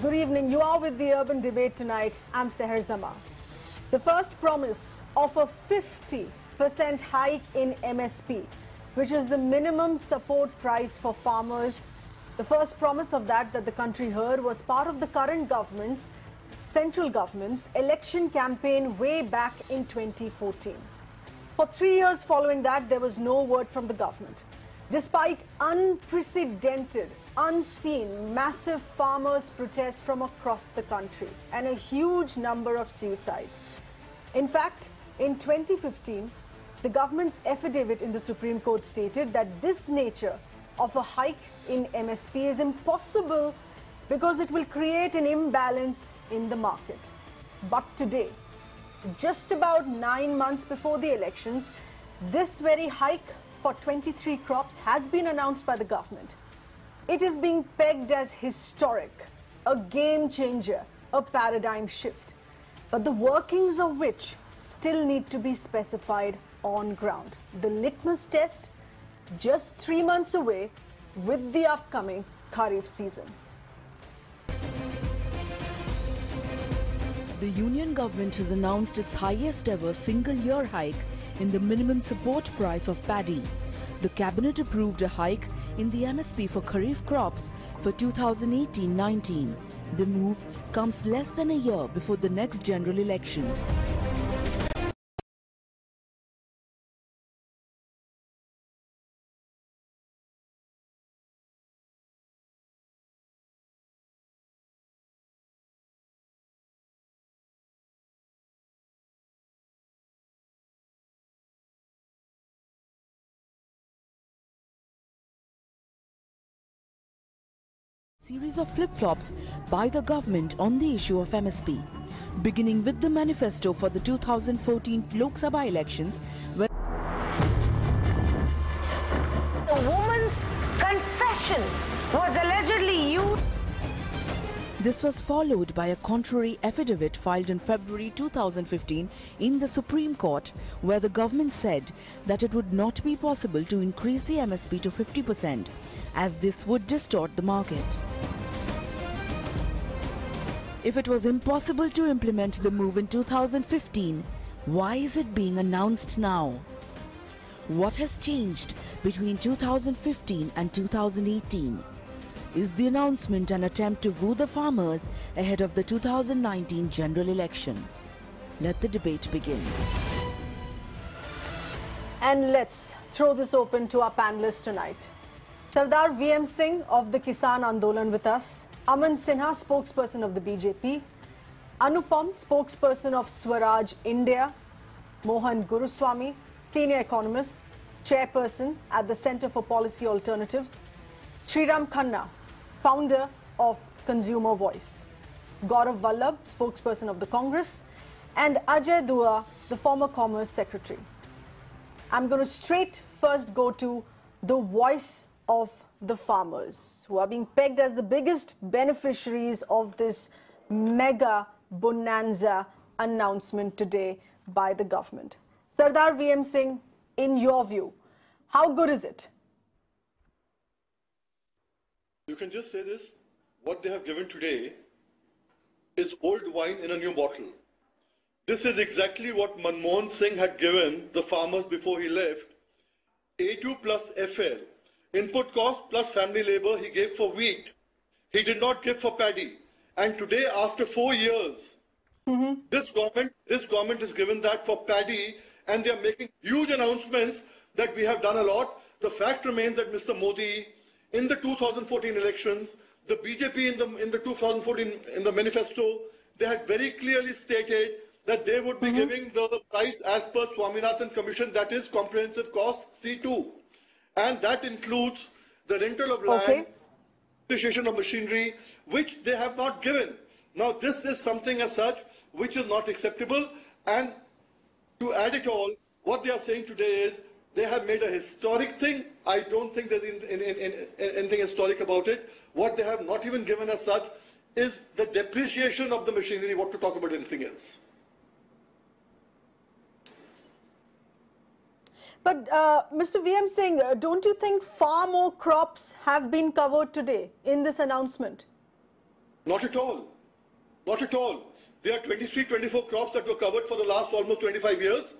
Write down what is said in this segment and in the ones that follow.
Good evening. You are with the Urban Debate tonight. I'm Seher Zama. The first promise of a 50% hike in MSP, which is the minimum support price for farmers. The first promise of that the country heard was part of the current government's, central government's election campaign way back in 2014. For 3 years following that, there was no word from the government. Despite unprecedented, unseen, massive farmers' protests from across the country and a huge number of suicides. In fact, in 2015, the government's affidavit in the Supreme Court stated that this nature of a hike in MSP is impossible because it will create an imbalance in the market. But today, just about 9 months before the elections, this very hike for 23 crops has been announced by the government. It is being pegged as historic, a game changer, a paradigm shift, but the workings of which still need to be specified on ground. The litmus test just 3 months away with the upcoming Kharif season. The union government has announced its highest ever single-year hike in the minimum support price of paddy. The cabinet approved a hike in the MSP for Kharif crops for 2018-19. The move comes less than a year before the next general elections. Series of flip-flops by the government on the issue of MSP, beginning with the manifesto for the 2014 Lok Sabha elections, where a woman's confession was allegedly used. This was followed by a contrary affidavit filed in February 2015 in the Supreme Court, where the government said that it would not be possible to increase the MSP to 50%, as this would distort the market. If it was impossible to implement the move in 2015, why is it being announced now? What has changed between 2015 and 2018? Is the announcement an attempt to woo the farmers ahead of the 2019 general election? Let the debate begin. And let's throw this open to our panelists tonight. Sardar VM Singh of the Kisan Andolan with us, Aman Sinha, spokesperson of the BJP, Anupam, spokesperson of Swaraj India, Mohan Guruswamy, senior economist, chairperson at the Center for Policy Alternatives, Sriram Khanna, founder of Consumer Voice, Gaurav Vallabh, spokesperson of the Congress, and Ajay Dua, the former Commerce Secretary. I'm going to straight first go to the voice of the farmers, who are being pegged as the biggest beneficiaries of this mega bonanza announcement today by the government. Sardar VM Singh, in your view, how good is it? You can just say this: what they have given today is old wine in a new bottle. This is exactly what Manmohan Singh had given the farmers before he left. A2 plus FL, input cost plus family labor, he gave for wheat. He did not give for paddy. And today, after 4 years, this government is given that for paddy, and they are making huge announcements that we have done a lot. The fact remains that Mr. Modi, in the 2014 elections, the BJP in the 2014 in the manifesto, they had very clearly stated that they would be giving the price as per Swaminathan Commission, that is comprehensive cost C2. And that includes the rental of land, depreciation of machinery, which they have not given. Now, this is something as such which is not acceptable. And to add it all, what they are saying today is they have made a historic thing. I don't think there's anything historic about it. What they have not even given as such is the depreciation of the machinery, what to talk about anything else. But Mr. VM Singh, don't you think far more crops have been covered today in this announcement? Not at all. Not at all. There are 23, 24 crops that were covered for the last almost 25 years,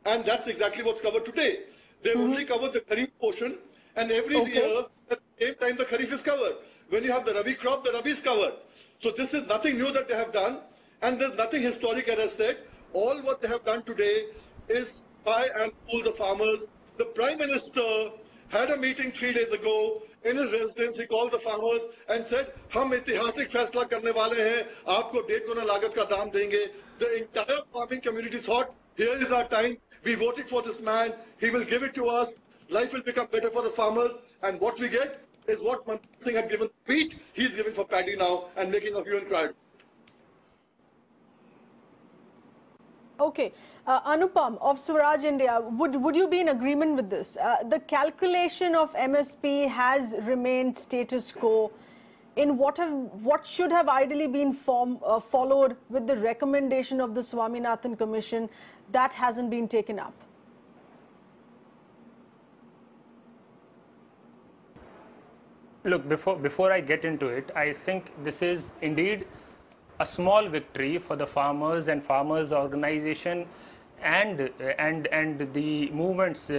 and that's exactly what's covered today. They've only covered the Kharif portion, and every year at the same time the Kharif is covered. When you have the Rabi crop, the Rabi is covered. So this is nothing new that they have done, and there's nothing historic, as I said. All what they have done today is try and fool the farmers. The Prime Minister had a meeting 3 days ago in his residence. He called the farmers and said, "हम ऐतिहासिक फैसला करने वाले हैं, आपको 1.5 गुना लागत का दाम देंगे." The entire farming community thought, here is our time. We voted for this man. He will give it to us. Life will become better for the farmers. And what we get is what Manmohan Singh had given wheat, he's giving for paddy now and making a hue and cry. Okay. Anupam of Swaraj India, would you be in agreement with this? The calculation of MSP has remained status quo. In what should have ideally been followed with the recommendation of the Swaminathan Commission, that hasn't been taken up? Look, before I get into it, I think this is indeed a small victory for the farmers and farmers organization and the movements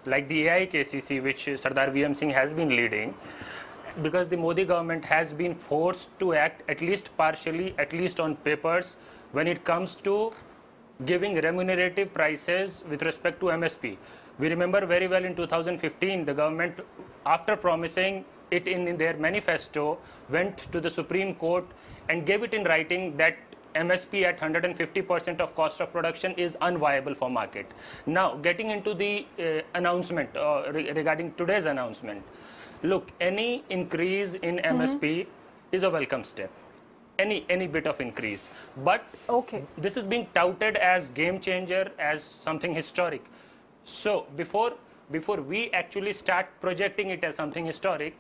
like the AIKCC, which Sardar VM Singh has been leading, because the Modi government has been forced to act at least partially, at least on papers, when it comes to giving remunerative prices with respect to MSP. We remember very well in 2015, the government, after promising it in their manifesto, went to the Supreme Court and gave it in writing that MSP at 150% of cost of production is unviable for market. Now, getting into the announcement regarding today's announcement, look, any increase in MSP is a welcome step. Any bit of increase, but this is being touted as game changer, as something historic. So before we actually start projecting it as something historic,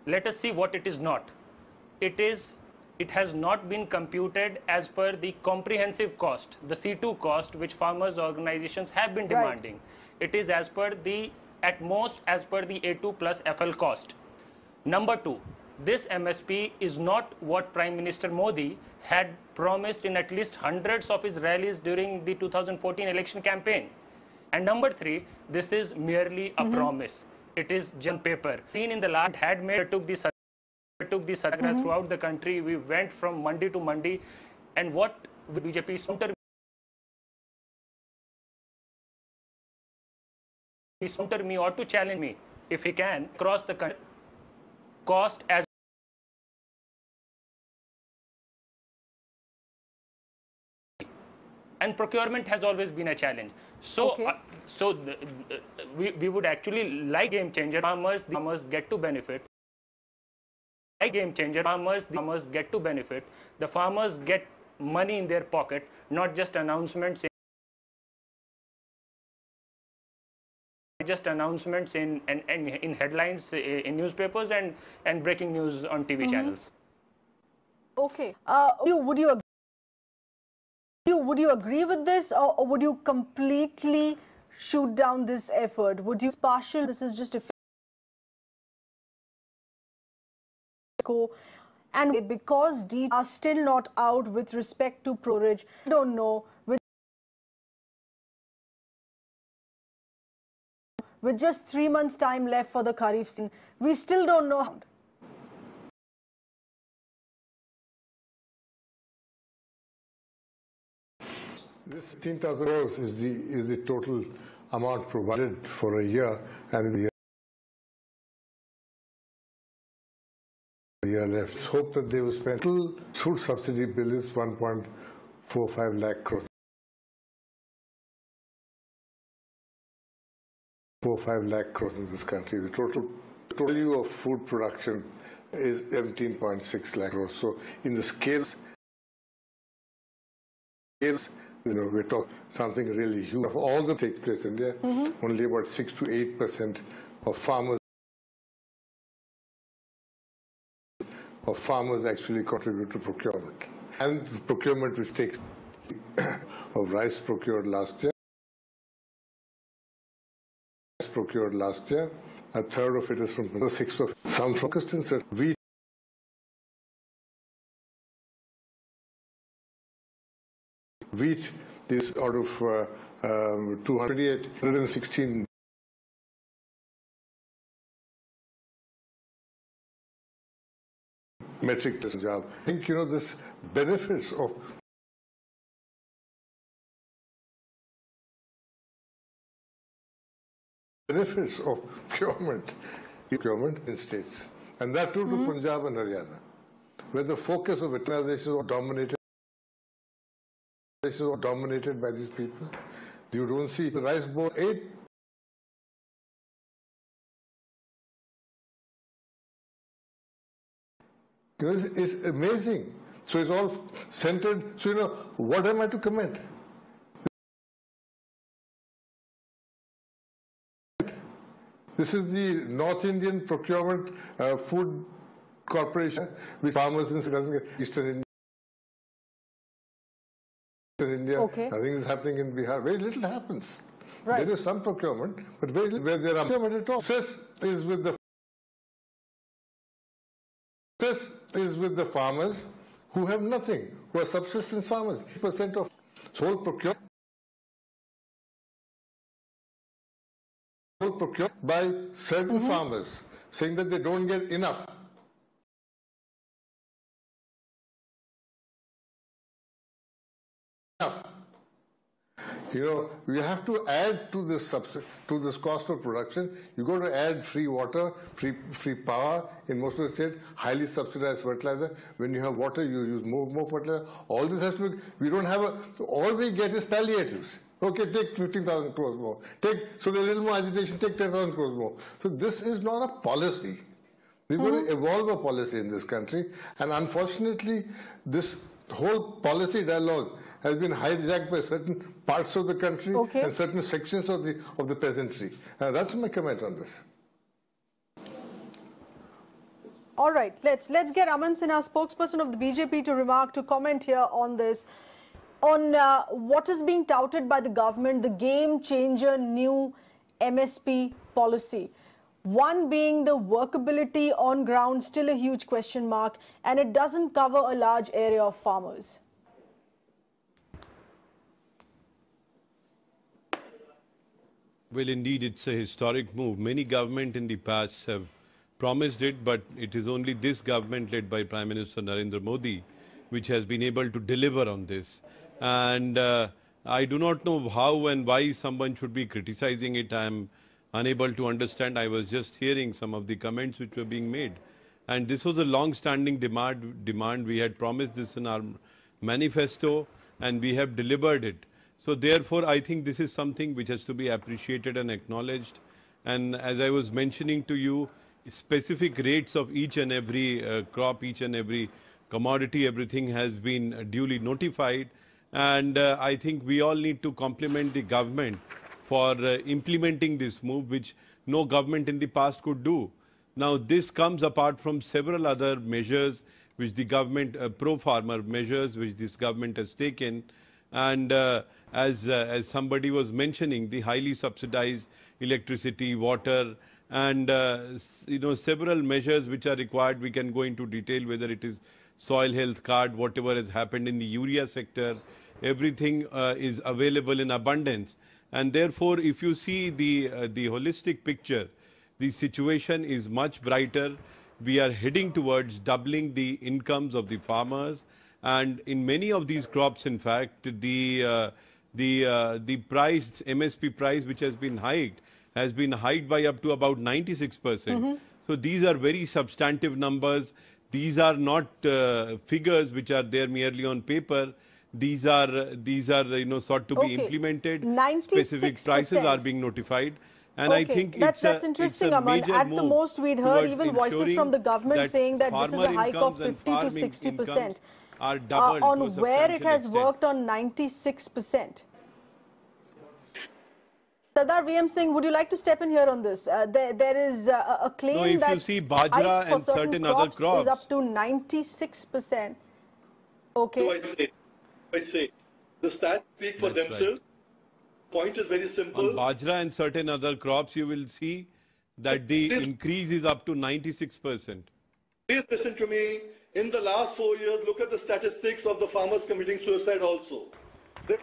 let us see what it is not. It has not been computed as per the comprehensive cost, the C2 cost, which farmers organizations have been demanding. Right. It is as per the, at most, as per the A2 plus FL cost. Number two, this MSP is not what Prime Minister Modi had promised in at least hundreds of his rallies during the 2014 election campaign. And number three, this is merely a promise. It is just on paper. Seen in the last had made took the satyagraha throughout the country. We went from Mandi to Mandi, and what BJP counter me or to challenge me, if he can, cross the country, cost as and procurement has always been a challenge. So, we would actually like game changer. Farmers get to benefit. Like game changer, farmers get to benefit. The farmers get money in their pocket, not just announcements. In headlines in newspapers and breaking news on TV channels. Okay. Would you agree with this, or would you completely shoot down this effort? Would you partial? This is just a and because details are still not out with respect to storage, I don't know. With just 3 months' time left for the Kharif season, we still don't know. This 15,000 crores is the total amount provided for a year, and the year left. Let's hope that they will spend. Total food subsidy bill is 1.45 lakh crores. 4-5 lakh crores in this country. The total value of food production is 17.6 lakh crores. So in the scales, we're talking something really huge. Of all that takes place in India, only about 6 to 8% of farmers actually contribute to procurement. And the procurement which takes of rice procured last year, a third of it is from the 6th of some focused in wheat Wheat is out of 116 metric tons job. I think, this benefits of procurement in states, and that too to Punjab and Haryana, where the focus of mechanization was dominated by these people. You don't see the rice bowl 8. It's amazing. So it's all centered. So, what am I to comment? This is the North Indian Procurement Food Corporation, which farmers in Eastern India. Okay. Nothing is happening in Bihar. Very little happens. Right. There is some procurement, but very little where there are procurement at all. Success is with the farmers who have nothing, who are subsistence farmers. 80% of whole procurement by certain farmers, saying that they don't get enough. We have to add to this cost of production. You got to add free water, free power in most of the states, highly subsidized fertilizer. When you have water, you use more fertilizer. All this has to be. We don't have all we get is palliatives. Okay, take 15,000 crores more. So there's a little more agitation, take 10,000 crores more. So this is not a policy. We've got to evolve a policy in this country. And unfortunately, this whole policy dialogue has been hijacked by certain parts of the country and certain sections of the peasantry. That's my comment on this. All right, let's get Aman Sinha, spokesperson of the BJP, to comment here on this, on what is being touted by the government, the game-changer new MSP policy. One being the workability on ground, still a huge question mark, and it doesn't cover a large area of farmers. Well, indeed, it's a historic move. Many governments in the past have promised it, but it is only this government led by Prime Minister Narendra Modi which has been able to deliver on this. And I do not know how and why someone should be criticizing it. I am unable to understand. I was just hearing some of the comments which were being made. And this was a long-standing demand. We had promised this in our manifesto and we have delivered it. So therefore, I think this is something which has to be appreciated and acknowledged. And as I was mentioning to you, specific rates of each and every crop, each and every commodity, everything has been duly notified. And I think we all need to compliment the government for implementing this move, which no government in the past could do. Now, this comes apart from several other measures which the government, pro-farmer measures, which this government has taken. And as somebody was mentioning, the highly subsidized electricity, water, and several measures which are required. We can go into detail whether it is soil health card, whatever has happened in the urea sector, everything is available in abundance. And therefore, if you see the holistic picture, the situation is much brighter. We are heading towards doubling the incomes of the farmers. And in many of these crops, in fact, the price, MSP price, which has been hiked by up to about 96%. So these are very substantive numbers. These are not figures which are there merely on paper. These are sought to be implemented. 96%. Specific prices are being notified. And I think that's interesting, Aman. At the most, we'd heard even voices from the government saying that this is a hike of 50 to 60%. Are doubled on where it has worked on 96%. Sardar VM Singh, would you like to step in here on this? There is a claim that you see bajra and certain other crops is up to 96%. Okay. So I say, the stats speak for themselves. Point is very simple. On bajra and certain other crops, you will see that the increase is up to 96%. Please listen to me. In the last 4 years, look at the statistics of the farmers committing suicide also. They've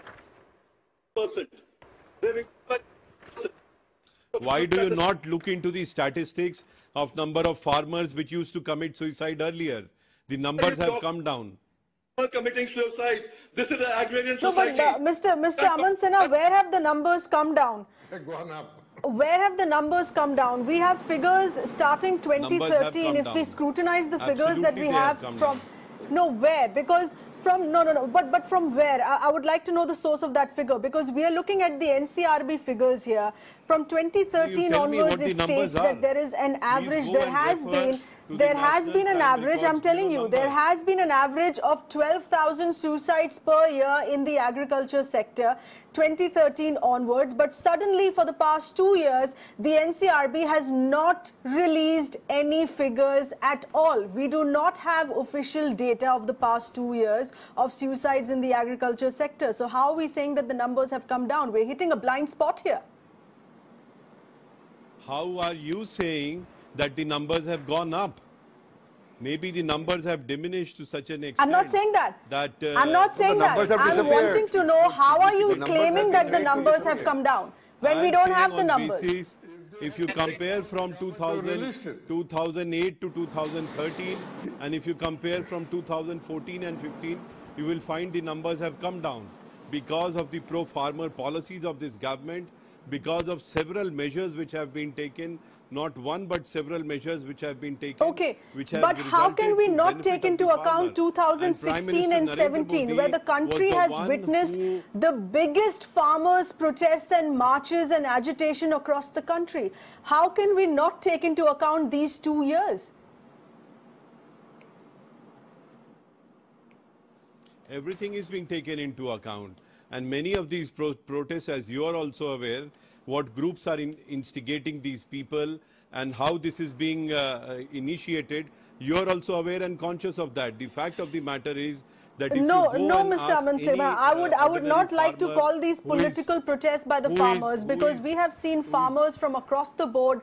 Why do you not look into the statistics of number of farmers which used to commit suicide earlier? The numbers have come down. committing suicide. This is an agrarian No, but society. Mr. Aman Sinha, where have the numbers come down? They've gone up. Where have the numbers come down? We have figures starting 2013. If we down. scrutinize the figures that Absolutely we they have have come from, down. no, where? Because from, no, but from where? I would like to know the source of that figure, because we are looking at the NCRB figures here. From 2013 tell me onwards, what the it numbers states are. that there is an average. go There and has refer been. to the There has been an National Crime average, I'm Records telling you, Bureau there numbers. has been an average of 12,000 suicides per year in the agriculture sector, 2013 onwards. But suddenly, for the past 2 years, the NCRB has not released any figures at all. We do not have official data of the past 2 years of suicides in the agriculture sector. So how are we saying that the numbers have come down? We're hitting a blind spot here. How are you saying that the numbers have gone up? Maybe the numbers have diminished to such an extent. I'm not saying that. I'm not saying that. numbers have I'm disappeared. wanting to know, how are you numbers claiming have that been the very numbers clear. have come down when we I'm don't saying have the on numbers? basis, if you compare from released it. 2008 to 2013, and if you compare from 2014 and 15, you will find the numbers have come down because of the pro-farmer policies of this government, because of several measures which have been taken, not one but several measures which have been taken. Okay, which have but how resulted can we to not benefit take of into the farmer. account 2016 and Prime Minister Narendra 17, Modi where the country was the has one witnessed who- the biggest farmers' protests and marches and agitation across the country? How can we not take into account these 2 years? Everything is being taken into account, and many of these protests, as you are also aware, what groups are instigating these people and how this is being initiated, you are also aware and conscious of that. The fact of the matter is that if No, you go no, and Mr. ask Aman any, Sinha, I would ordinary not like to farmer call these who is- political protests by the who is- farmers, who because is- we have seen who is- farmers from across the board,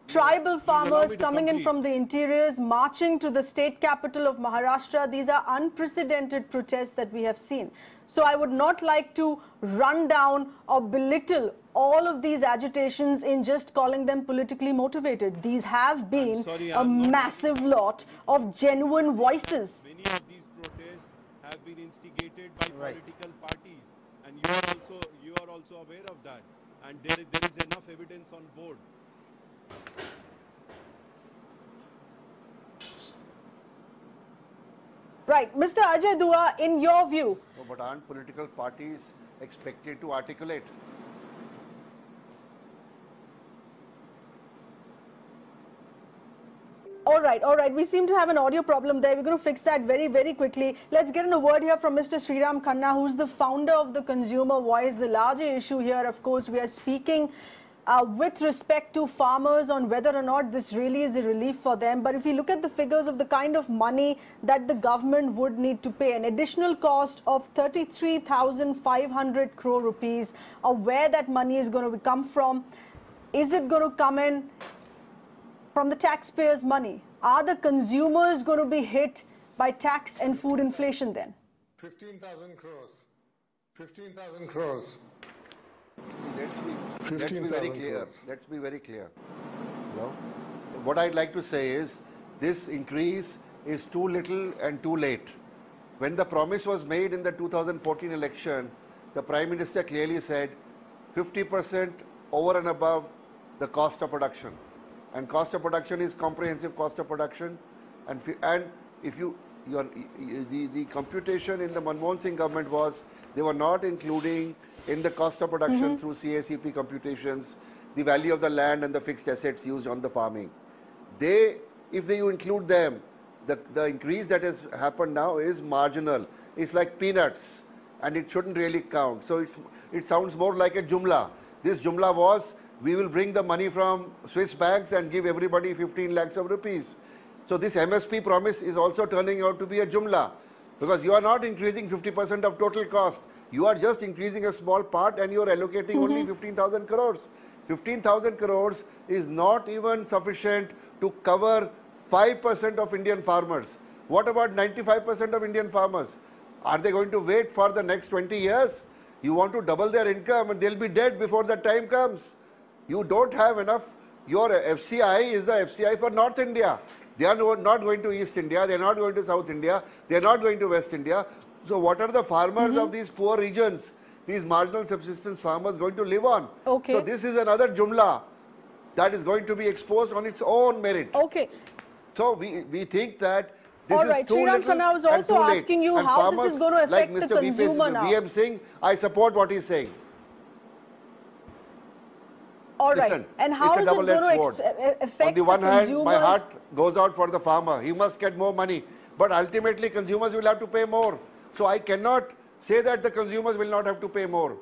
tribal allow farmers me to coming in complete. from the interiors, marching to the state capital of Maharashtra. These are unprecedented protests that we have seen. So I would not like to run down or belittle all of these agitations in just calling them politically motivated. These have been sorry, a I'm not- massive lot of genuine voices. many of these protests have been instigated by political parties, and you are also aware of that, and there is enough evidence on board. Right. Mr. Ajay Dua, in your view, No, but aren't political parties expected to articulate? all right. We seem to have an audio problem there. We're going to fix that very, very quickly. Let's get in a word here from Mr. Sriram Khanna, who's the founder of the Consumer Voice. The larger issue here, of course, we are speaking with respect to farmers on whether or not this really is a relief for them. But if we look at the figures of the kind of money that the government would need to pay, an additional cost of 33,500 crore rupees, or where that money is going to come from, is it going to come in from the taxpayers' money? Are the consumers going to be hit by tax and food inflation then? 15,000 crores. 15,000 crores. Let's be 15,000 very clear. crores. Let's be very clear. You know, what I'd like to say is this increase is too little and too late. When the promise was made in the 2014 election, the Prime Minister clearly said 50% over and above the cost of production. And cost of production is comprehensive cost of production. And if the computation in the Manmohan Singh government was, they were not including in the cost of production through CACP computations the value of the land and the fixed assets used on the farming. If you include them, the increase that has happened now is marginal. It's like peanuts, and it shouldn't really count. So it sounds more like a jumla. This jumla was, we will bring the money from Swiss banks and give everybody 15 lakhs of rupees. So this MSP promise is also turning out to be a jumla, because you are not increasing 50% of total cost. You are just increasing a small part, and you are allocating only 15,000 crores. 15,000 crores is not even sufficient to cover 5% of Indian farmers. What about 95% of Indian farmers? Are they going to wait for the next 20 years? You want to double their income and they'll be dead before that time comes. You don't have enough. Your FCI is the FCI for North India. They are not going to East India. They are not going to South India. They are not going to West India. So what are the farmers of these poor regions, these marginal subsistence farmers going to live on? Okay. So this is another jumla that is going to be exposed on its own merit. Okay. So we think that this All right. is too Sriram little Khanna was and also too late. asking you And how this farmers is going to affect like the Mr. consumer now. VM Singh, I support what he's saying. All right. Listen, And how is it going to affect On the one hand, consumers? my heart goes out for the farmer. He must get more money. But ultimately, consumers will have to pay more. So I cannot say that the consumers will not have to pay more.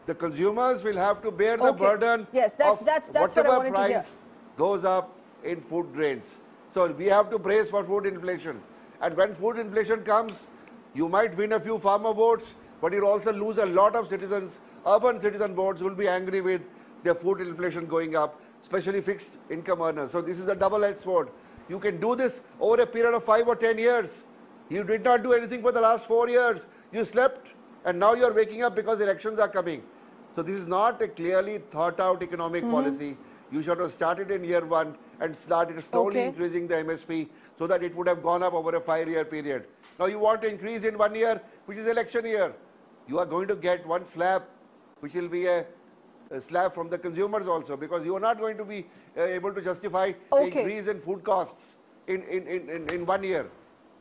The consumers will have to bear the burden yes, of that's what I whatever wanted to hear. price goes up in food grains. So we have to brace for food inflation. And when food inflation comes, you might win a few farmer votes, but you'll also lose a lot of citizens, urban citizen votes who will be angry with their food inflation going up, especially fixed income earners. So this is a double-edged sword. You can do this over a period of 5 or 10 years. You did not do anything for the last 4 years. You slept, and now you're waking up because elections are coming. So this is not a clearly thought-out economic policy. You should have started in year 1 and started slowly increasing the MSP so that it would have gone up over a 5-year period. Now you want to increase in 1 year, which is election year. You are going to get one slab, which will be a slab from the consumers also, because you are not going to be able to justify the increase in food costs in 1 year.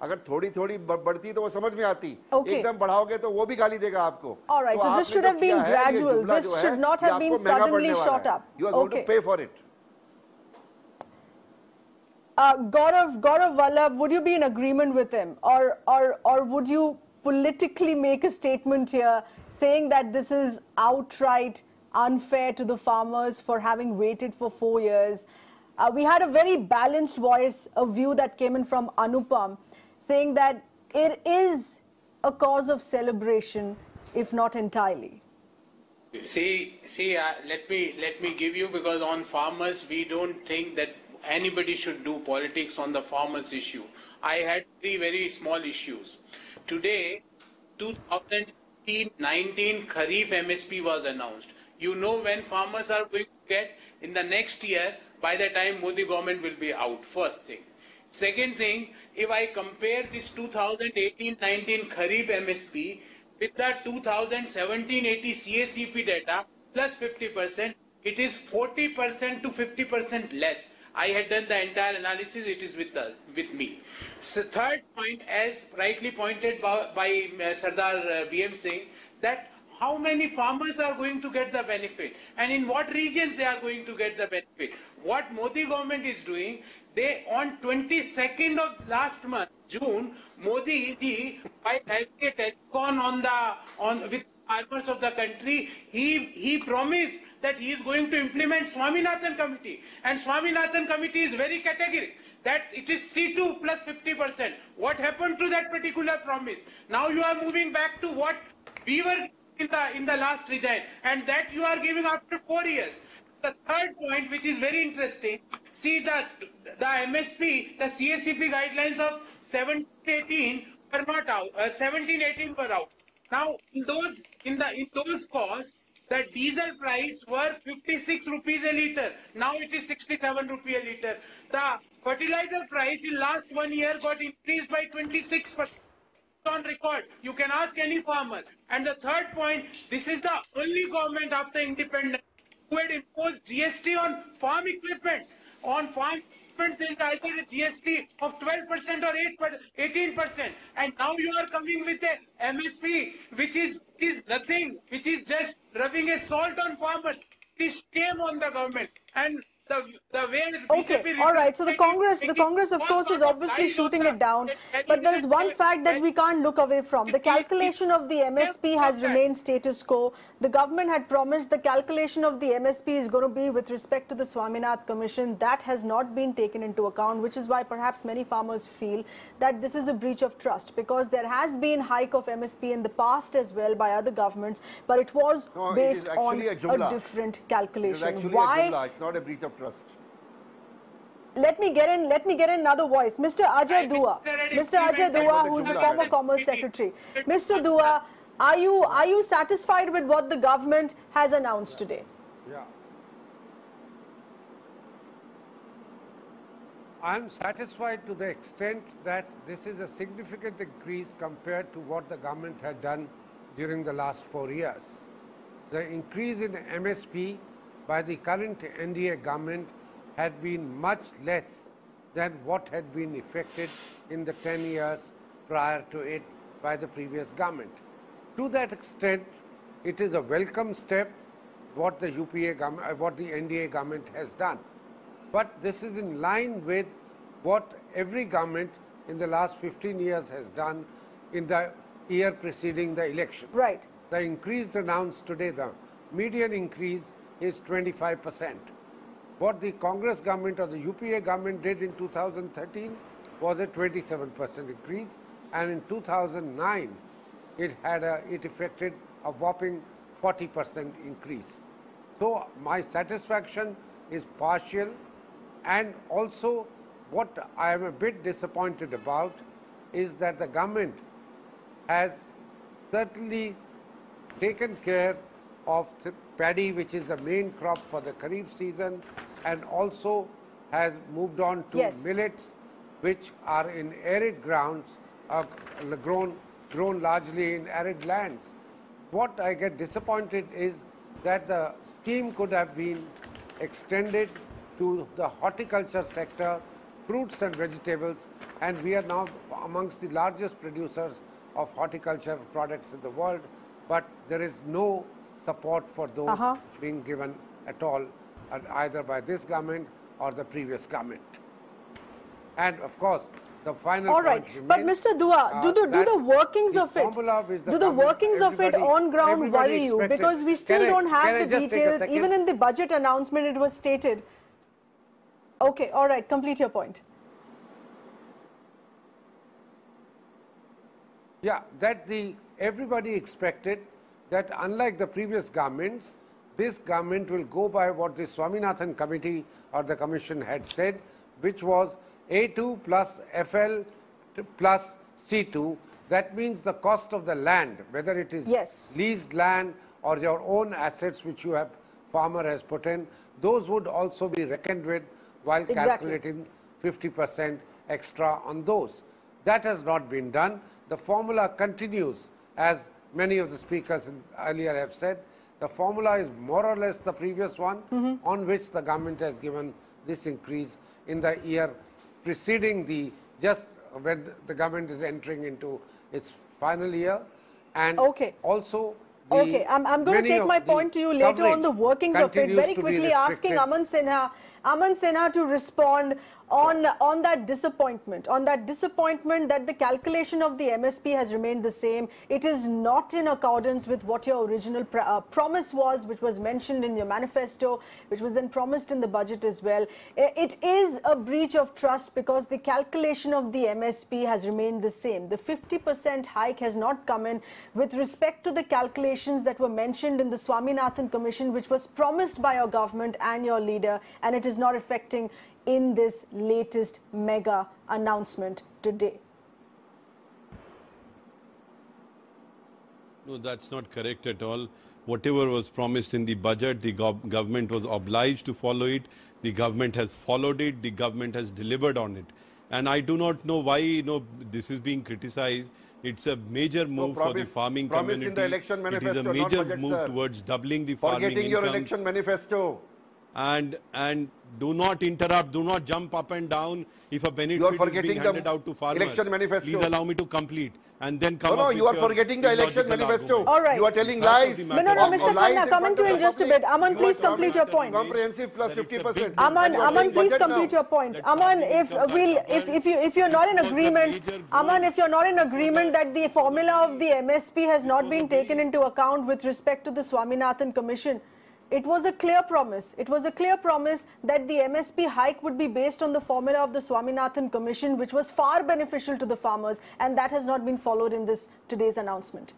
अगर थोड़ी थोड़ी बढ़ती तो वो समझ में आती, एकदम बढ़ाओगे तो वो भी गाली देगा आपको. All right, so this should have been gradual. This should not have been suddenly shot up. You are going to pay for it. Gaurav Vallabh, would you be in agreement with him, or would you politically make a statement here saying that this is outright unfair to the farmers for having waited for 4 years? We had a very balanced voice, a view that came in from Anupam, saying that it is a cause of celebration, if not entirely. See, let me give you, because on farmers, we don't think that anybody should do politics on the farmers issue. I had 3 very small issues. Today, 2018-19 Kharif MSP was announced. You know when farmers are going to get in the next year, by the time Modi government will be out, first thing. Second thing, if I compare this 2018-19 Kharif MSP with the 2017-18 CACP data plus 50%, it is 40% to 50% less. I had done the entire analysis, it is with me. So third point, as rightly pointed by Sardar VM Singh, that how many farmers are going to get the benefit and in what regions they are going to get the benefit. What Modi government is doing, they on 22nd of last month, June, Modi ji, by having a telecon with farmers of the country, he promised that he is going to implement Swaminathan Committee, and Swaminathan Committee is very categorical that it is C2 plus 50%. What happened to that particular promise? Now you are moving back to what we were in the last regime, and that you are giving after 4 years. The third point, which is very interesting, see that the MSP, the CACP guidelines of 17-18 were not out. 17-18 were out. Now, in those costs, the diesel price were 56 rupees a litre. Now it is 67 rupees a litre. The fertilizer price in last 1 year got increased by 26%. On record, you can ask any farmer. And the third point, this is the only government after independence who had imposed GST on farm equipments. On farm equipment, there is either a GST of 12% or 18%. And now you are coming with a MSP, which is nothing, which is just rubbing a salt on farmers. It is shame on the government. And the way BJP all right. So the Congress, of course, is obviously shooting it down. But there is one fact that we can't look away from. The calculation of the MSP has remained status quo. The government had promised the calculation of the MSP is going to be with respect to the Swaminathan Commission. That has not been taken into account, which is why perhaps many farmers feel that this is a breach of trust, because there has been hike of MSP in the past as well by other governments, but it was based on a different calculation. It is actually a jumla. It's not a breach of trust. Let me get in another voice. Mr. Ajay Dua. Mr. Ajay Dua, who is the former Commerce Secretary. Mr. Dua, Are you satisfied with what the government has announced today? Yeah. I am satisfied to the extent that this is a significant increase compared to what the government had done during the last 4 years. The increase in MSP by the current NDA government had been much less than what had been effected in the 10 years prior to it by the previous government. To that extent, it is a welcome step what the what the NDA government has done. But this is in line with what every government in the last 15 years has done in the year preceding the election. Right. The increase announced today, the median increase is 25%. What the Congress government or the UPA government did in 2013 was a 27% increase, and in 2009 it effected a whopping 40% increase. So my satisfaction is partial, and also what I am a bit disappointed about is that the government has certainly taken care of paddy, which is the main crop for the Kharif season, and also has moved on to millets, which are in arid grounds, grown largely in arid lands. What I get disappointed is that the scheme could have been extended to the horticulture sector, fruits and vegetables, and we are now amongst the largest producers of horticulture products in the world, but there is no support for those being given at all, either by this government or the previous government. And of course, the final all right, point but remains, Mr. Dua, do the workings of it, on ground worry you? Because we still don't have the details. Even in the budget announcement, it was stated. Okay, all right, complete your point. Yeah, that everybody expected that unlike the previous governments, this government will go by what the Swaminathan committee or the commission had said, which was A2 plus FL plus C2. That means the cost of the land, whether it is leased land or your own assets which you have, farmer has put in, those would also be reckoned with while calculating 50% extra on those. That has not been done. The formula continues, as many of the speakers earlier have said. The formula is more or less the previous one, on which the government has given this increase in the year preceding when the government is entering into its final year. And also I'm going to take my point to you later on the workings of it. Very quickly asking Aman Sinha to respond on that disappointment, that the calculation of the MSP has remained the same. It is not in accordance with what your original promise was, which was mentioned in your manifesto, which was then promised in the budget as well. It is a breach of trust because the calculation of the MSP has remained the same. The 50% hike has not come in with respect to the calculations that were mentioned in the Swaminathan Commission, which was promised by your government and your leader, and it is not affecting in this latest mega announcement today. No, that's not correct at all. Whatever was promised in the budget, the government was obliged to follow it. The government has followed it. The government has delivered on it. And I do not know why this is being criticized. It's a major move for the farming community. In the election manifesto, it is a major budget, move towards doubling the farming income. Forgetting your election manifesto. And do not interrupt, do not jump up and down if a benefit is being handed out to farmers. Election manifesto. Please allow me to complete and then come up with you are forgetting the election manifesto. Argument. All right. You are telling lies. No, Mr. Khanna, coming to you in just a bit. Aman, please complete your point. Comprehensive plus 50%. Aman, please complete your point. Aman, if you're not in agreement, Aman, if you're not in agreement that the formula of the MSP has not been taken into account with respect to the Swaminathan Commission, it was a clear promise. It was a clear promise that the MSP hike would be based on the formula of the Swaminathan Commission, which was far beneficial to the farmers, and that has not been followed in today's announcement.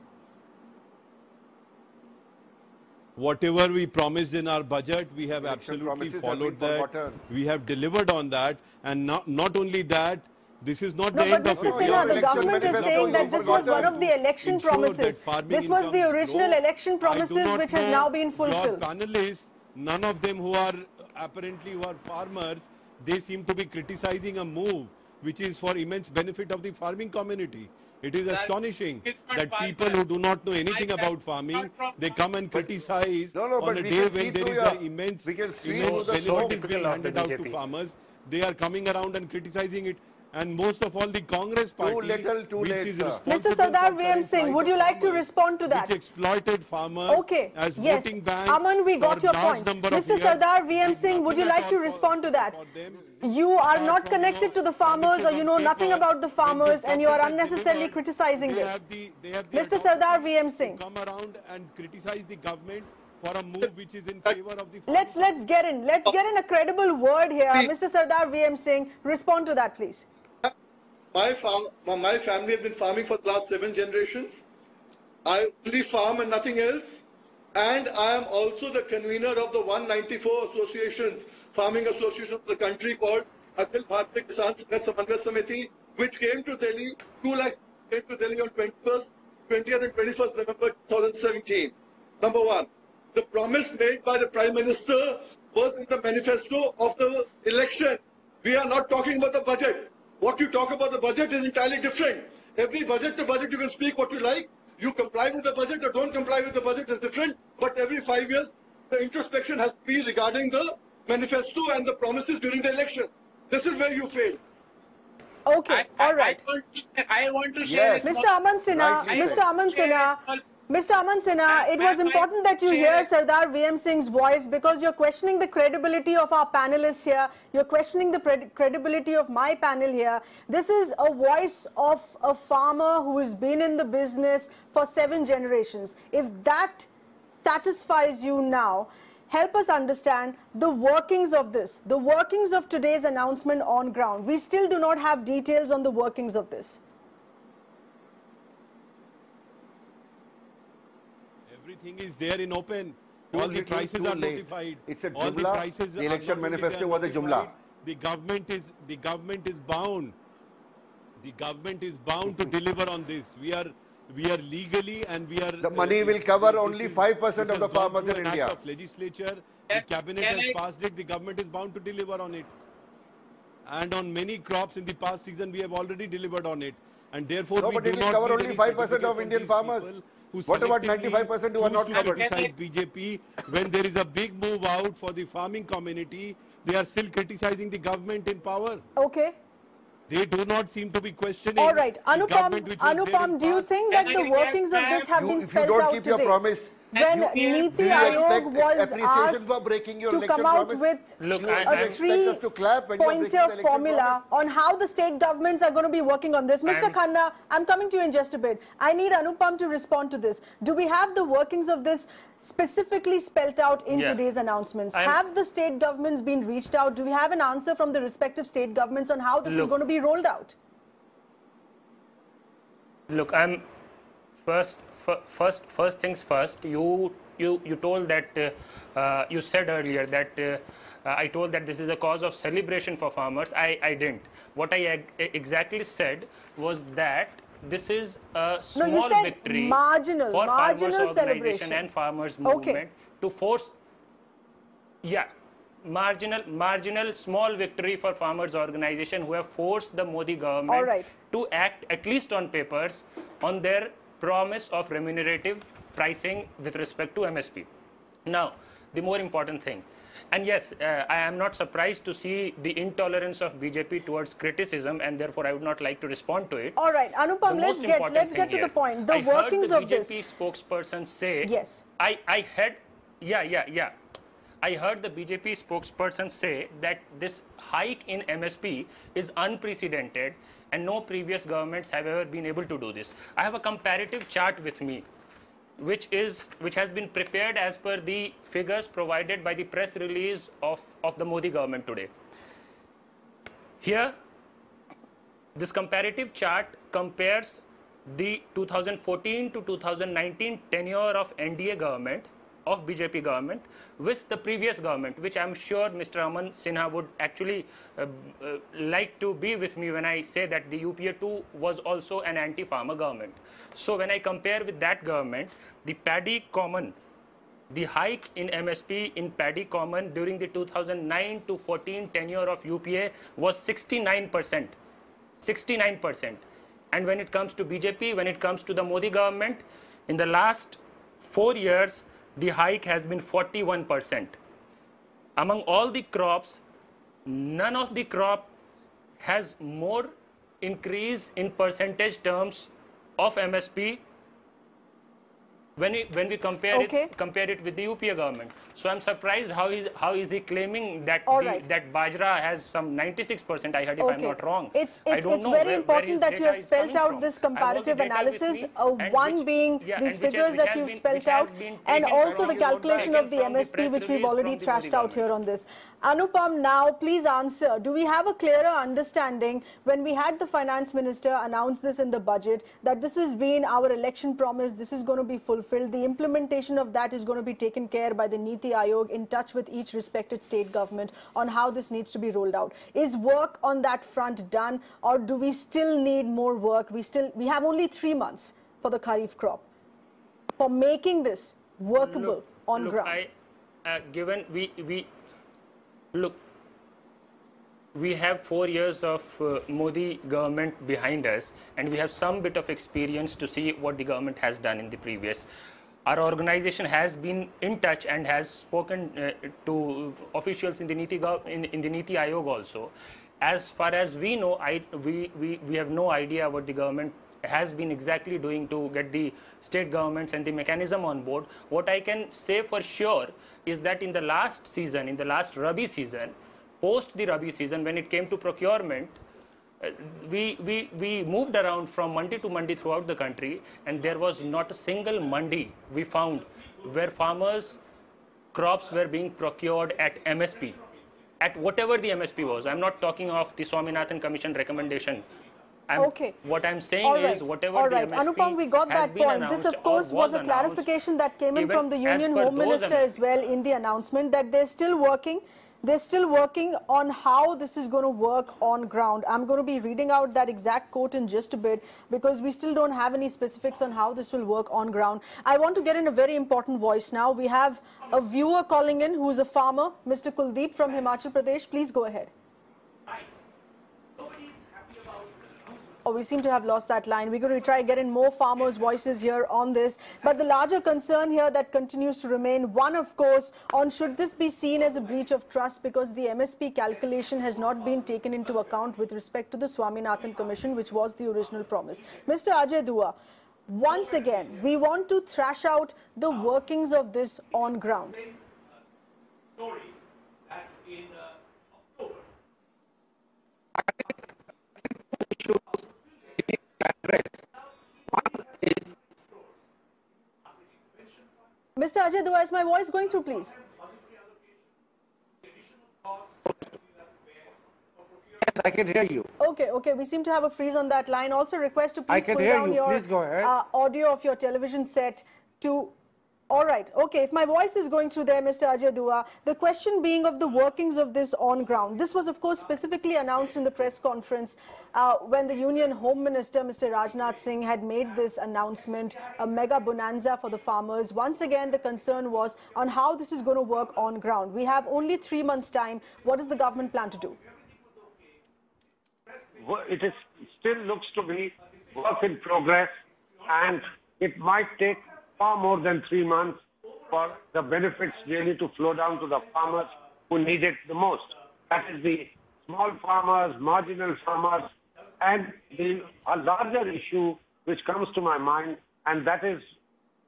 Whatever we promised in our budget, we have absolutely followed that. We have delivered on that, and not only that, This is not No, the but end of Mr. it. Sinha, the election government is manifesto, saying that you this was forgot one of the election ensure that promises. farming This was income the is original low. election I do promises not which has know now been your fulfilled. panelists, none of them who are apparently who are farmers, they seem to be criticizing a move which is for immense benefit of the farming community. It is astonishing that people who do not know anything about farming, they come and criticize No, on but a we day can see when there through is your- an immense, we can see immense through the benefit smoke. is being Typical of the handed out to BJP. farmers. They are coming around and criticizing it. And most of all, the Congress party, little, too which late, is sir. responsible Mr. Sardar for VM current Singh, plight would of you like to farmers, respond to that? which exploited farmers Okay, as yes. voting bank Aman, we got for your large point. number of Mr. years, Sardar VM did Singh, would you nothing like at to all respond to that? for them. You are Apart not from, connected to the farmers, or you know nothing about the farmers, and you are unnecessarily criticizing this. They have the Mr. Sardar audacity VM to Singh. come around and criticize the government for a move which is in favor of the Let's get in a credible word here. Mr. Sardar VM Singh, respond to that, please. My family has been farming for the last 7 generations. I only farm and nothing else. And I am also the convener of the 194 associations, farming associations of the country called Akhil Bharatiya Kisan Samanvay Samiti, which came to Delhi, 2 lakh came to Delhi on 20th and 21st November 2017. Number one, the promise made by the Prime Minister was in the manifesto of the election. We are not talking about the budget. What you talk about the budget is entirely different. Every budget to budget you can speak what you like. You comply with the budget or don't comply with the budget is different. But every 5 years, the introspection has to be regarding the manifesto and the promises during the election. This is where you fail. Okay, all right. I want to share Yes. a small- Mr. Aman Sinha, Rightly Mr. said. Aman Sinha, Mr. Aman Sinha, it was I- important that you hear Sardar VM Singh's voice because you're questioning the credibility of our panelists here. You're questioning the credibility of my panel here. This is a voice of a farmer who has been in the business for 7 generations. If that satisfies you now, help us understand the workings of this, the workings of today's announcement on ground. We still do not have details on the workings of this. Everything is there in open. Too All the little, prices too are late. notified. It's a All the jumla. prices The are election not only manifesto they are was a jumla. notified, the government is bound. The government is bound to deliver on this. We are legally and we are. The money will cover only 5% this of the has gone farmers through in an India. Act of legislature, the cabinet Can has I- passed it. The government is bound to deliver on it. And on many crops in the past season, we have already delivered on it. And therefore, No, we but do it will not cover need only any 5% certificate of from Indian these farmers. people who What about selectively 95% who are choose not to covered? criticize BJP when there is a big move out for the farming community? They are still criticizing the government in power. Okay. They do not seem to be questioning. All right. the government which was there in Anupam, do you past. think that Can the I workings of get this have You, been if you spelled don't out keep today? your promise, When You- Niti do you Aayog expect was appreciation asked for breaking your to election come out promise? with Look, You I- a I'm- expect us to clap when you are breaking the three-pointer election formula promise? on how the state governments are going to be working on this. Mr. Khanna, I'm coming to you in just a bit. I need Anupam to respond to this. Do we have the workings of this specifically spelt out in Yeah. today's announcements? I'm- Have the state governments been reached out? Do we have an answer from the respective state governments on how this is Look. going to be rolled out? Look, I'm first things first. You told that you said earlier that I told that this is a cause of celebration for farmers. I didn't. What I exactly said was that this is a No, you small said victory marginal for farmers celebration. organization and farmers Okay. movement to force. Yeah, marginal small victory for farmers organization who have forced the Modi government All right. to act, at least on papers, on their promise of remunerative pricing with respect to MSP. Now, the more important thing, and yes, I am not surprised to see the intolerance of BJP towards criticism, and therefore I would not like to respond to it. All right, Anupam, The let's most get important to thing the here, point. The I workings heard of the this. BJP spokesperson say, Yes. I heard, yeah. I heard the BJP spokesperson say that this hike in MSP is unprecedented and no previous governments have ever been able to do this. I have a comparative chart with me, which has been prepared as per the figures provided by the press release of the Modi government today. Here, this comparative chart compares the 2014 to 2019 tenure of NDA government of BJP government with the previous government, which I'm sure Mr. Aman Sinha would actually like to be with me when I say that the UPA 2 was also an anti-farmer government. So when I compare with that government, the paddy common, the hike in MSP in paddy common during the 2009 to 14 tenure of UPA was 69%. 69%. And when it comes to BJP, when it comes to the Modi government, in the last 4 years, the hike has been 41%. Among all the crops, none of the crop has more increase in percentage terms of MSP when we compare it with the UPA government. So I'm surprised how is he claiming that that Bajra has some 96%. I heard, if I'm not wrong. It's very important that you have spelled out this comparative analysis. One being these figures that you've spelled out, and also the calculation of the MSP, which we've already thrashed out here on this. Anupam, now please answer. Do we have a clearer understanding when we had the finance minister announce this in the budget that this has been our election promise, this is going to be fulfilled, the implementation of that is going to be taken care by the Niti Aayog in touch with each respected state government on how this needs to be rolled out? Is work on that front done, or do we still need more work? We have only 3 months for the Kharif crop for making this workable on ground. Given we have 4 years of Modi government behind us, and we have some bit of experience to see what the government has done in the previous. Our organization has been in touch and has spoken to officials in the Niti Aayog also. As far as we know, we have no idea what the government has been exactly doing to get the state governments and the mechanism on board. What I can say for sure is that in the last season, in the last Rabi season, post the Rabi season, when it came to procurement, we moved around from mandi to mandi throughout the country, and there was not a single mandi we found where farmers' crops were being procured at MSP, at whatever the MSP was. I'm not talking of the Swaminathan Commission recommendation. What I'm saying is whatever the MSP Anupam, we got that point. This, of course, was a clarification that came in from the Union Home Minister as well in the announcement that they're still working. They're still working on how this is going to work on ground. I'm going to be reading out that exact quote in just a bit because we still don't have any specifics on how this will work on ground. I want to get in a very important voice now. We have a viewer calling in who's a farmer, Mr. Kuldeep from Himachal Pradesh. Please go ahead. Oh, we seem to have lost that line. We're going to try and get in more farmers' voices here on this. But the larger concern here that continues to remain, one, of course, on should this be seen as a breach of trust because the MSP calculation has not been taken into account with respect to the Swaminathan Commission, which was the original promise. Mr. Ajay Dua, once again, we want to thrash out the workings of this on ground. Mr. Ajay Dua, is my voice going through, please? Yes, I can hear you. Okay. We seem to have a freeze on that line. Also request to please pull down your audio of your television set to... All right. Okay. If my voice is going through there, Mr. Ajay Dua, the question being of the workings of this on ground. This was, of course, specifically announced in the press conference when the Union Home Minister, Mr. Rajnath Singh, had made this announcement, a mega bonanza for the farmers. Once again, the concern was on how this is going to work on ground. We have only 3 months' time. What does the government plan to do? It still looks to be work in progress, and it might take far more than 3 months for the benefits really to flow down to the farmers who need it the most. That is the small farmers, marginal farmers, and a larger issue which comes to my mind, and that is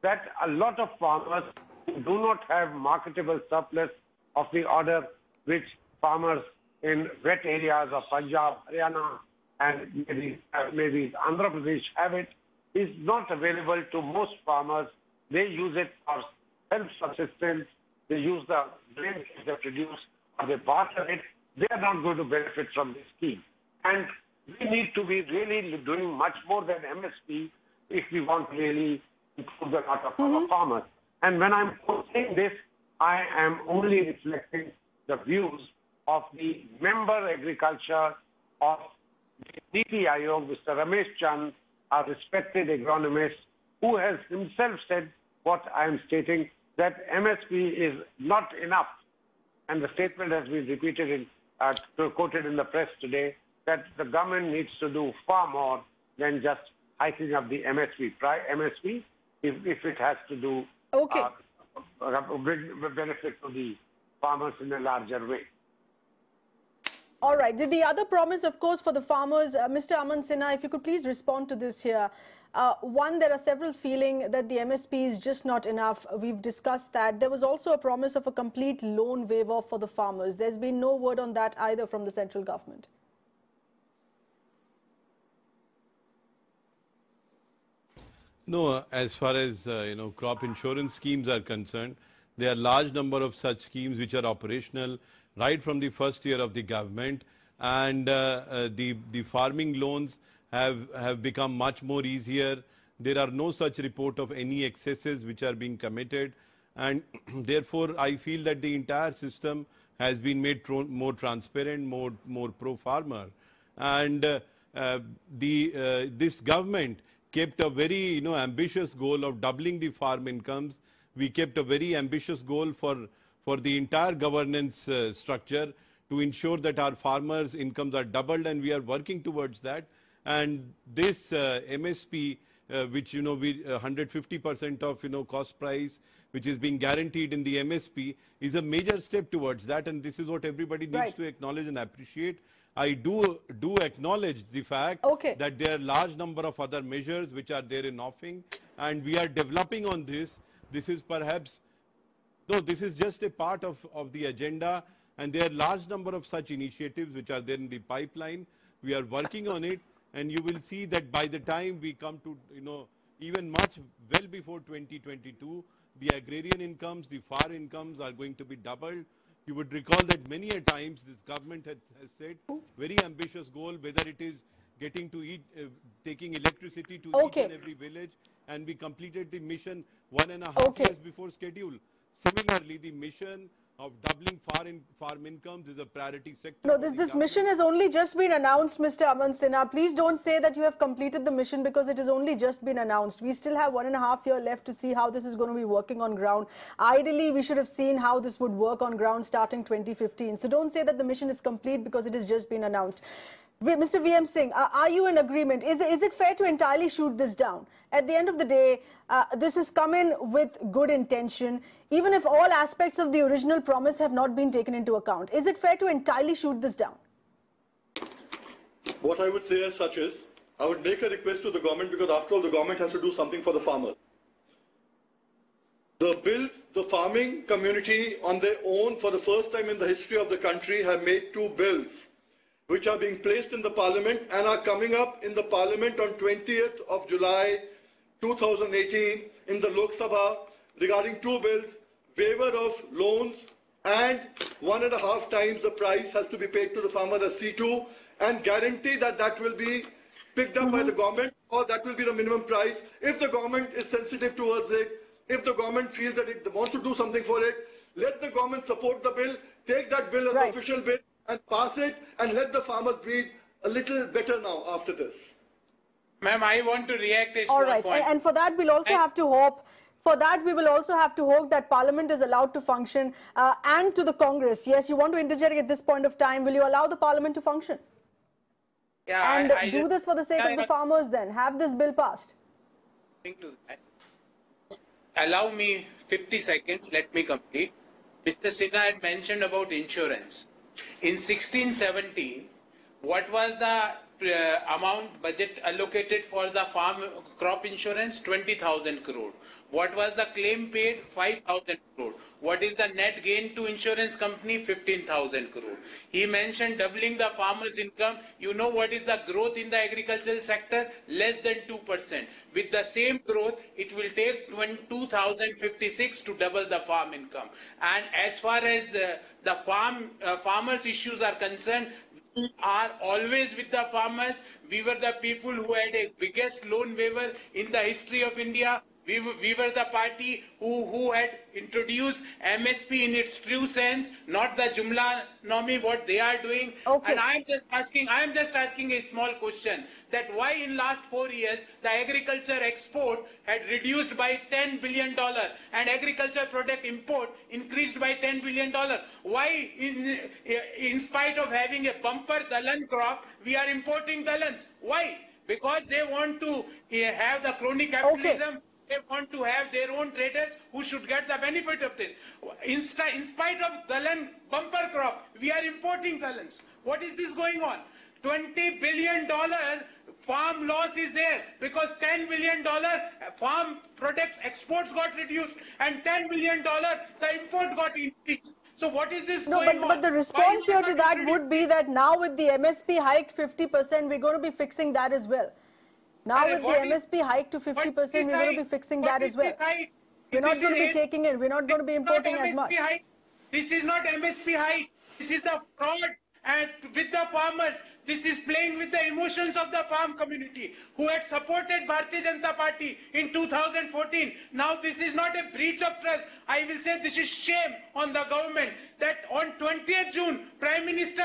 that a lot of farmers do not have marketable surplus of the order which farmers in wet areas of Punjab, Haryana, and maybe Andhra Pradesh have it, is not available to most farmers. They use it for self-subsistence. They use the grains they produce, or they barter it. They are not going to benefit from this scheme. And we need to be really doing much more than MSP if we want to really improve the lot of our farmers. And when I'm saying this, I am only reflecting the views of the member agriculture of the Niti Aayog, Mr. Ramesh Chand, a respected agronomist, who has himself said what I am stating, that MSP is not enough. And the statement has been repeated quoted in the press today, that the government needs to do far more than just hiking up the MSP if it has to do benefit to the farmers in a larger way. All right. The other promise, of course, for the farmers, Mr. Aman Sinha, if you could please respond to this here. One, there are several feeling that the MSP is just not enough. We've discussed that. There was also a promise of a complete loan waiver for the farmers. There's been no word on that either from the central government. No, as far as crop insurance schemes are concerned, there are large number of such schemes which are operational right from the first year of the government, and the farming loans have become much more easier. There are no such report of any excesses which are being committed, and therefore I feel that the entire system has been made more transparent, more pro-farmer, and this government kept a very ambitious goal of doubling the farm incomes. We kept a very ambitious goal for the entire governance structure to ensure that our farmers' incomes are doubled, and we are working towards that. And this MSP, which we 150% of cost price, which is being guaranteed in the MSP, is a major step towards that, and this is what everybody needs to acknowledge and appreciate. I do acknowledge the fact that there are large number of other measures which are there in offing, and we are developing on this. This is perhaps, no, this is just a part of the agenda, and there are large number of such initiatives which are there in the pipeline. We are working on it, and you will see that by the time we come to, even much well before 2022, the agrarian incomes, the farm incomes are going to be doubled. You would recall that many a times this government has said very ambitious goal, whether it is getting to taking electricity to each and every village, and we completed the mission 1.5 years before schedule. Similarly, the mission of doubling farm incomes is a priority sector. No, this mission has only just been announced, Mr. Aman Sinha. Please don't say that you have completed the mission, because it has only just been announced. We still have 1.5 years left to see how this is going to be working on ground. Ideally, we should have seen how this would work on ground starting 2015. So don't say that the mission is complete because it has just been announced. Mr. VM Singh, are you in agreement? Is it fair to entirely shoot this down? At the end of the day, this has come in with good intention, even if all aspects of the original promise have not been taken into account. Is it fair to entirely shoot this down? What I would say as such is, I would make a request to the government, because after all, the government has to do something for the farmers. The bills, the farming community on their own, for the first time in the history of the country, have made 2 bills which are being placed in the parliament and are coming up in the parliament on 20th of July 2018 in the Lok Sabha, regarding 2 bills, waiver of loans and 1.5 times the price has to be paid to the farmer as C2, and guarantee that that will be picked up by the government, or that will be the minimum price. If the government is sensitive towards it, if the government feels that it wants to do something for it, let the government support the bill, take that bill as an official bill and pass it, and let the farmers breathe a little better now after this. Ma'am, I want to react a small All right, point. and for that we'll also have to hope. For that, we will also have to hope that Parliament is allowed to function, and to the Congress. Yes, you want to interject at this point of time. Will you allow the Parliament to function? Yeah, and do this for the sake of the farmers then? Have this bill passed? Allow me 50 seconds. Let me complete. Mr. Sinha had mentioned about insurance. In 16-17, what was the amount budget allocated for the farm crop insurance? 20,000 crore. What was the claim paid? 5,000 crore. What is the net gain to insurance company? 15,000 crore. He mentioned doubling the farmer's income. You know what is the growth in the agricultural sector? Less than 2%. With the same growth, it will take 2056 to double the farm income. And as far as the farmers' issues are concerned, we are always with the farmers. We were the people who had a biggest loan waiver in the history of India. We were the party who had introduced MSP in its true sense, not the Jumla Nomi, what they are doing. Okay. And I am just asking a small question, that why in last 4 years the agriculture export had reduced by $10 billion and agriculture product import increased by $10 billion. Why in spite of having a bumper dalan crop, we are importing dalans? Why? Because they want to have the crony capitalism. Okay. They want to have their own traders who should get the benefit of this. In spite of dalan bumper crop, we are importing dalans. What is this going on? $20 billion farm loss is there because $10 billion farm products exports got reduced and $10 billion the import got increased. So what is this going on? But the response here to that would be that now with the MSP hiked 50%, we're going to be fixing that as well. Now with the MSP hike to 50%, we're going to be fixing that as well. We're not going to be taking it. We're not going to be importing as much. This is not MSP hike. This is the fraud and with the farmers. This is playing with the emotions of the farm community who had supported Bharatiya Janata Party in 2014. Now this is not a breach of trust. I will say this is shame on the government that on 20th June, Prime Minister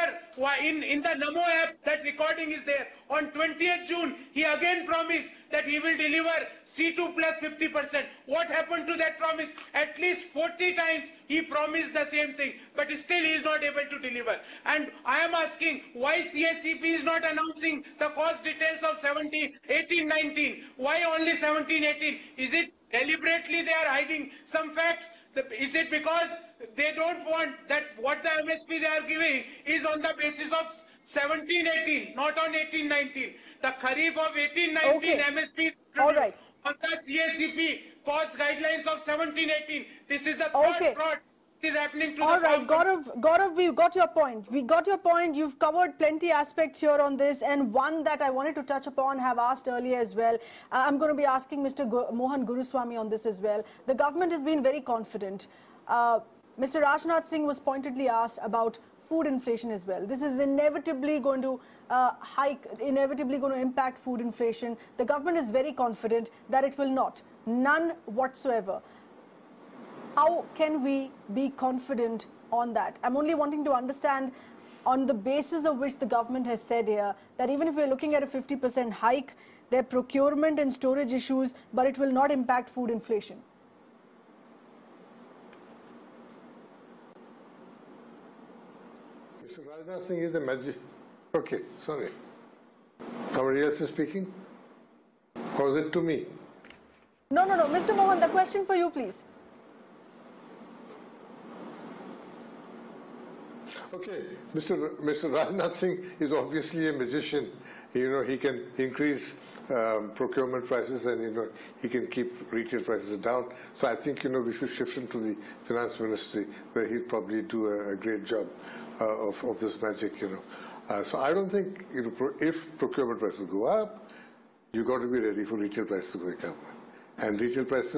in the Namo app, that recording is there. On 20th June, he again promised that he will deliver C2 plus 50%. What happened to that promise? At least 40 times he promised the same thing, but still he is not able to deliver. And I am asking why CSCP is not announcing the cost details of 17, 18, 19. Why only 17, 18? Is it deliberately they are hiding some facts? Is it because they don't want that what the MSP they are giving is on the basis of 17-18, not on 18-19. The Kharif of 18-19 MSP All right. on the CSCP cost guidelines of 17-18. This is the third fraud is happening to All the right, Gaurav, we got your point. We got your point. You've covered plenty aspects here on this, and one that I wanted to touch upon, have asked earlier as well. I'm going to be asking Mr. Mohan Guruswamy on this as well. The government has been very confident. Mr. Rajnath Singh was pointedly asked about food inflation as well. This is inevitably going to inevitably going to impact food inflation. The government is very confident that it will not. None whatsoever. How can we be confident on that? I'm only wanting to understand on the basis of which the government has said here that even if we're looking at a 50% hike, there are procurement and storage issues, but it will not impact food inflation. Mr. Rajnath Singh is a magic. Okay, sorry. Somebody else is speaking? Or is it to me? No. Mr. Mohan, the question for you, please. Okay, Mr. Rajnath Singh is obviously a magician. You know, he can increase procurement prices and, you know, he can keep retail prices down. So I think, you know, we should shift him to the finance ministry where he'll probably do a great job of this magic, you know. So I don't think, you know, if procurement prices go up, you've got to be ready for retail prices going up. And retail price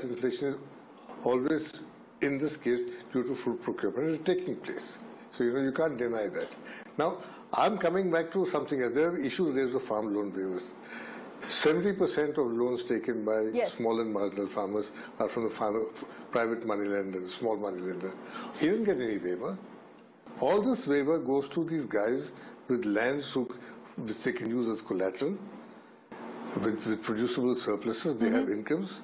inflation is always, in this case, due to food procurement, is taking place. So, you know, you can't deny that. Now, I'm coming back to something else. There are issues raised of farm loan waivers. 70% of loans taken by small and marginal farmers are from the private money lender, small money lender. He doesn't get any waiver. All this waiver goes to these guys with lands which they can use as collateral, with producible surpluses. They have incomes.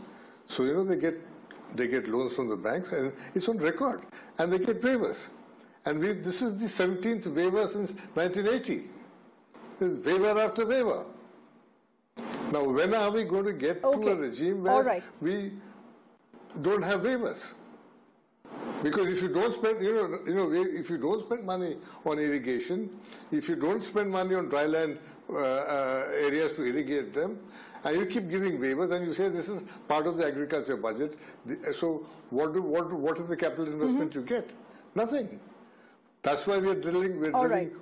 So, you know, they get loans from the banks, and it's on record, and they get waivers. And this is the 17th waiver since 1980. There's waiver after waiver. Now, when are we going to get to a regime where we don't have waivers? Because if you don't spend, if you don't spend money on irrigation, if you don't spend money on dry land areas to irrigate them, and you keep giving waivers, and you say this is part of the agriculture budget. So what is the capital investment you get? Nothing. That's why we're drilling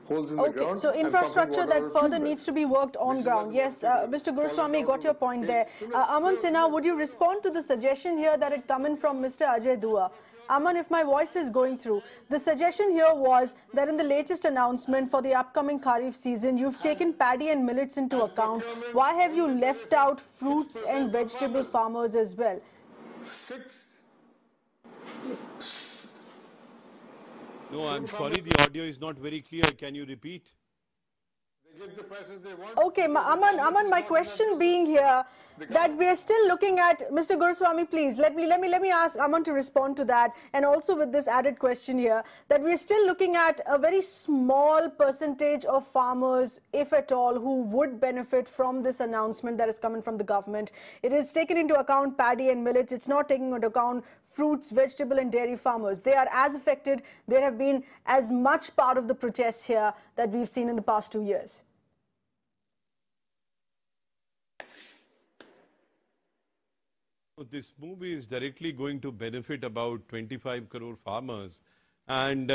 holes in the ground. So infrastructure that further needs to be worked on ground. Yes, Mr. Guruswamy got your point there. Aman Sinha, would you respond to the suggestion here that it come in from Mr. Ajay Dua Aman, if my voice is going through, the suggestion here was that in the latest announcement for the upcoming Kharif season, you've taken paddy and millets into account. Why have you left out fruits and vegetable farmers as well? No, I'm sorry, the audio is not very clear. Can you repeat? Okay, Aman, my question being here that we are still looking at, Mr. Guruswamy, please let me ask Aman to respond to that, and also with this added question here that we are still looking at a very small percentage of farmers, if at all, who would benefit from this announcement that is coming from the government. It is taken into account paddy and millets. It's not taking into account fruits, vegetable and dairy farmers. They are as affected. They have been as much part of the protests here that we've seen in the past 2 years. This move is directly going to benefit about 25 crore farmers, and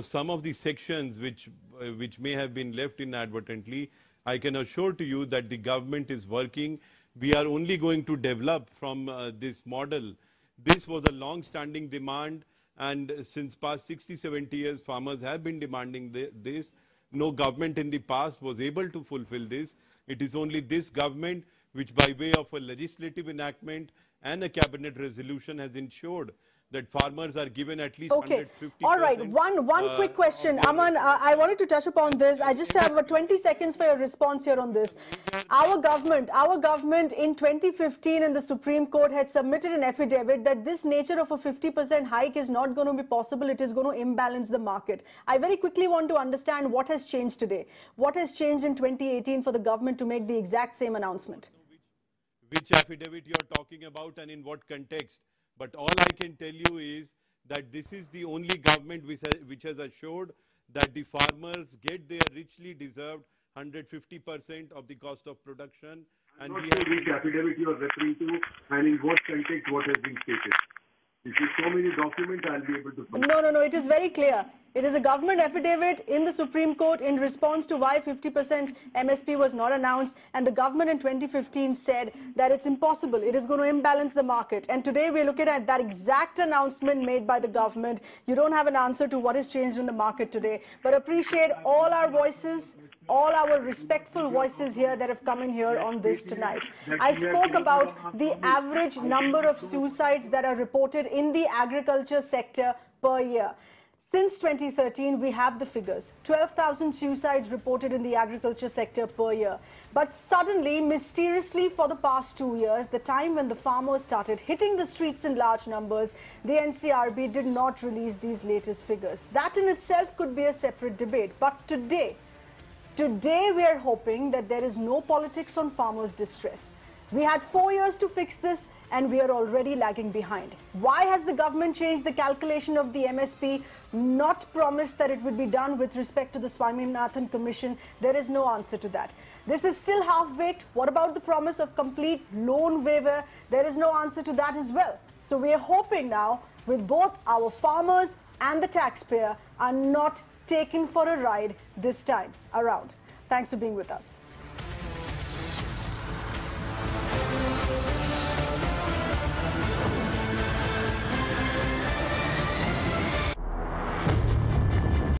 some of the sections which may have been left inadvertently, I can assure to you that the government is working. We are only going to develop from this model. This was a long-standing demand, and since past 60-70 years, farmers have been demanding this. No government in the past was able to fulfill this. It is only this government which, by way of a legislative enactment and a cabinet resolution, has ensured that farmers are given at least 150%. All right, one quick question. Aman, I wanted to touch upon this. I just have 20 seconds for your response here on this. Our government in 2015 in the Supreme Court had submitted an affidavit that this nature of a 50% hike is not going to be possible. It is going to imbalance the market. I very quickly want to understand what has changed today. What has changed in 2018 for the government to make the exact same announcement? Which affidavit you are talking about and in what context? But all I can tell you is that this is the only government which has assured that the farmers get their richly deserved 150% of the cost of production. And I'm not sure which affidavit you are referring to and in what context what has been stated. If you show me the document, I'll be able to find it. No, it is very clear. It is a government affidavit in the Supreme Court in response to why 50% MSP was not announced, and the government in 2015 said that it's impossible. It is going to imbalance the market. And today we're looking at that exact announcement made by the government. You don't have an answer to what has changed in the market today, but appreciate all our voices, all our respectful voices here that have come in here on this tonight. I spoke about the average number of suicides that are reported in the agriculture sector per year. Since 2013, we have the figures. 12,000 suicides reported in the agriculture sector per year. But suddenly, mysteriously, for the past 2 years, the time when the farmers started hitting the streets in large numbers, the NCRB did not release these latest figures. That in itself could be a separate debate. But today we are hoping that there is no politics on farmers' distress. We had 4 years to fix this, and we are already lagging behind. Why has the government changed the calculation of the MSP, not promised that it would be done with respect to the Swaminathan Commission? There is no answer to that. This is still half-baked. What about the promise of complete loan waiver? There is no answer to that as well. So we are hoping now, with both our farmers and the taxpayer are not taken for a ride this time around. Thanks for being with us.